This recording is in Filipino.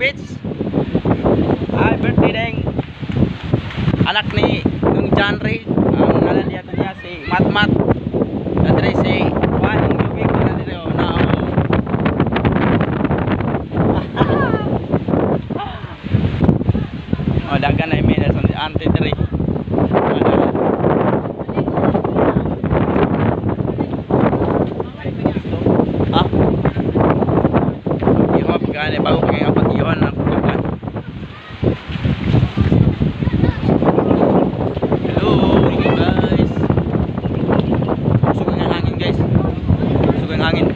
Beach. Ay, birthday ding anak ni Nung Janry. Ang ngalan niya si Matmat. Nadre si Juan ng Jubik. Nadre o na ako. O, dagan na yung sa auntie Dre. Gani bago pa kaya pag-iwan ng tugan. Hello guys. Sugang ang hangin guys. Sugang hangin.